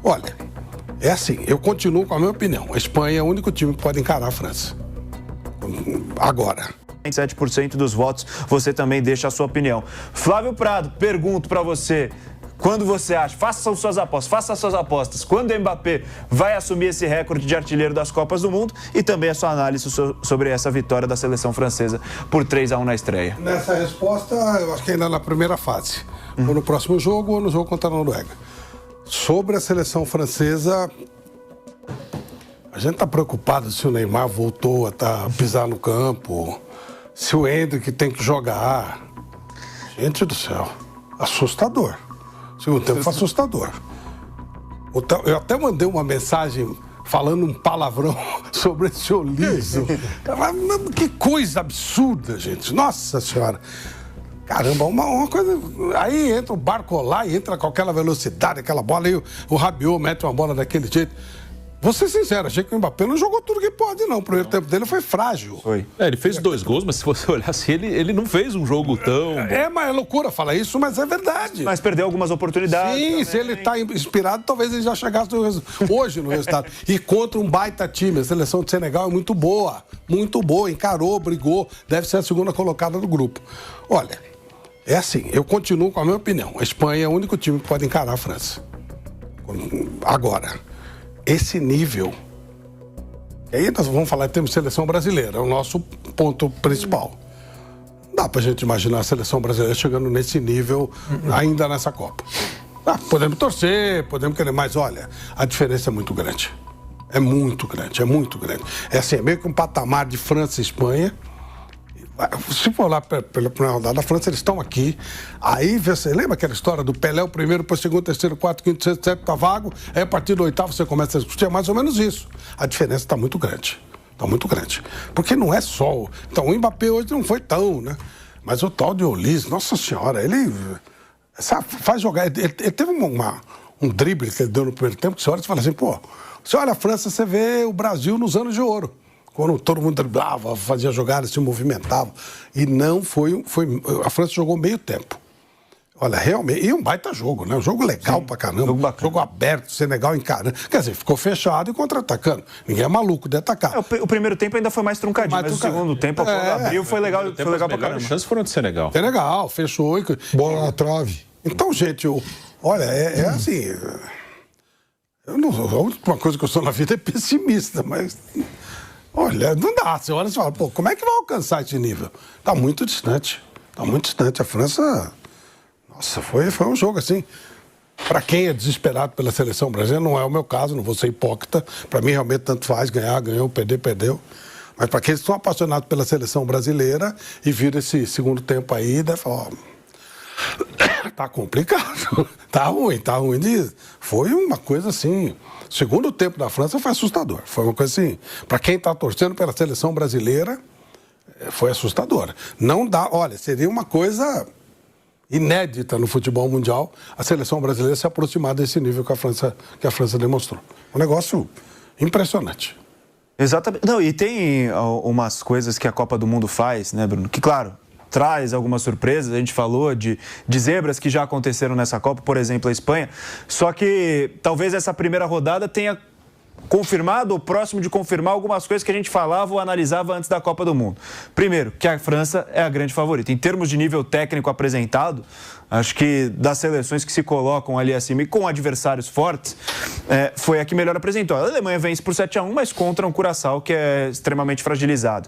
Olha, é assim, eu continuo com a minha opinião. A Espanha é o único time que pode encarar a França. Agora. 7% dos votos, você também deixa a sua opinião. Flávio Prado, pergunto para você, quando você acha, faça as suas apostas, quando o Mbappé vai assumir esse recorde de artilheiro das Copas do Mundo e também a sua análise sobre essa vitória da seleção francesa por 3-1 na estreia. Nessa resposta, eu acho que ainda na primeira fase, ou no próximo jogo ou no jogo contra a Noruega. Sobre a seleção francesa, a gente está preocupado se o Neymar voltou a pisar no campo, se o Endrick tem que jogar. Gente do céu, assustador. O segundo tempo foi assustador. Eu até mandei uma mensagem falando um palavrão sobre esse Olísio. Que coisa absurda, gente. Nossa Senhora. Caramba, uma coisa... Aí entra o Barcola e entra com aquela velocidade, aquela bola, aí o Rabiot mete uma bola daquele jeito. Vou ser sincero, achei que o Mbappé não jogou tudo que pode, não. O primeiro tempo dele foi frágil. Foi. Ele fez 2 gols, mas se você olhar assim, ele não fez um jogo tão... Mas é loucura falar isso, mas é verdade. Mas perdeu algumas oportunidades. Sim, também. Se ele está inspirado, talvez ele já chegasse hoje no resultado. E contra um baita time, a seleção de Senegal é muito boa, encarou, brigou, deve ser a segunda colocada do grupo. Olha, é assim, eu continuo com a minha opinião. A Espanha é o único time que pode encarar a França. Agora... Esse nível, aí nós vamos falar em termos de seleção brasileira, é o nosso ponto principal. Não dá pra gente imaginar a seleção brasileira chegando nesse nível ainda nessa Copa. Podemos torcer, podemos querer, mas olha, a diferença é muito grande. É muito grande, é muito grande. É assim, é meio que um patamar de França e Espanha. Se for lá pela primeira rodada da França, eles estão aqui. Aí você lembra aquela história do Pelé, o primeiro, depois o segundo, terceiro, quarto, quinto, sexto, sétimo, tá vago. Aí a partir do oitavo você começa a discutir. É mais ou menos isso. A diferença está muito grande. Está muito grande. Porque não é só. Então, o Mbappé hoje não foi tão, né? Mas o tal de Olise, nossa senhora, ele faz jogar. Ele teve um drible que ele deu no primeiro tempo, que você olha e fala assim, pô, você olha a França, você vê o Brasil nos anos de ouro. Quando todo mundo driblava, fazia jogadas, se movimentava. E não foi... A França jogou meio tempo. Olha, realmente... E um baita jogo, né? Um jogo legal pra caramba. Jogo aberto, Senegal encarando. Quer dizer, ficou fechado e contra-atacando. Ninguém é maluco de atacar. O primeiro tempo ainda foi mais truncadinho, mas o segundo tempo, quando abriu, foi legal pra caramba. As chances foram de Senegal. Senegal, fechou. Bola na trave. Então, gente, olha, é assim... A última coisa que eu sou na vida é pessimista, mas... Olha, não dá. Você olha e fala, pô, como é que vai alcançar esse nível? Tá muito distante. Tá muito distante. A França, nossa, foi um jogo assim. Para quem é desesperado pela seleção brasileira, não é o meu caso, não vou ser hipócrita. Para mim, realmente, tanto faz ganhar, ganhou, perder, perdeu. Mas para quem são apaixonados pela seleção brasileira e viram esse segundo tempo aí, deve falar, ó, tá complicado. Tá ruim. Foi uma coisa assim... O segundo tempo da França foi assustador. Foi uma coisa assim, para quem está torcendo pela seleção brasileira, foi assustador. Não dá, olha, seria uma coisa inédita no futebol mundial a seleção brasileira se aproximar desse nível que a França demonstrou. Um negócio impressionante. Exatamente. Não, e tem umas coisas que a Copa do Mundo faz, né, Bruno? Que, claro, traz algumas surpresas. A gente falou de zebras que já aconteceram nessa Copa, por exemplo, a Espanha. Só que talvez essa primeira rodada tenha confirmado ou próximo de confirmar algumas coisas que a gente falava ou analisava antes da Copa do Mundo. Primeiro, que a França é a grande favorita. Em termos de nível técnico apresentado, acho que das seleções que se colocam ali acima e com adversários fortes, foi a que melhor apresentou. A Alemanha vence por 7-1, mas contra um Curaçao que é extremamente fragilizado.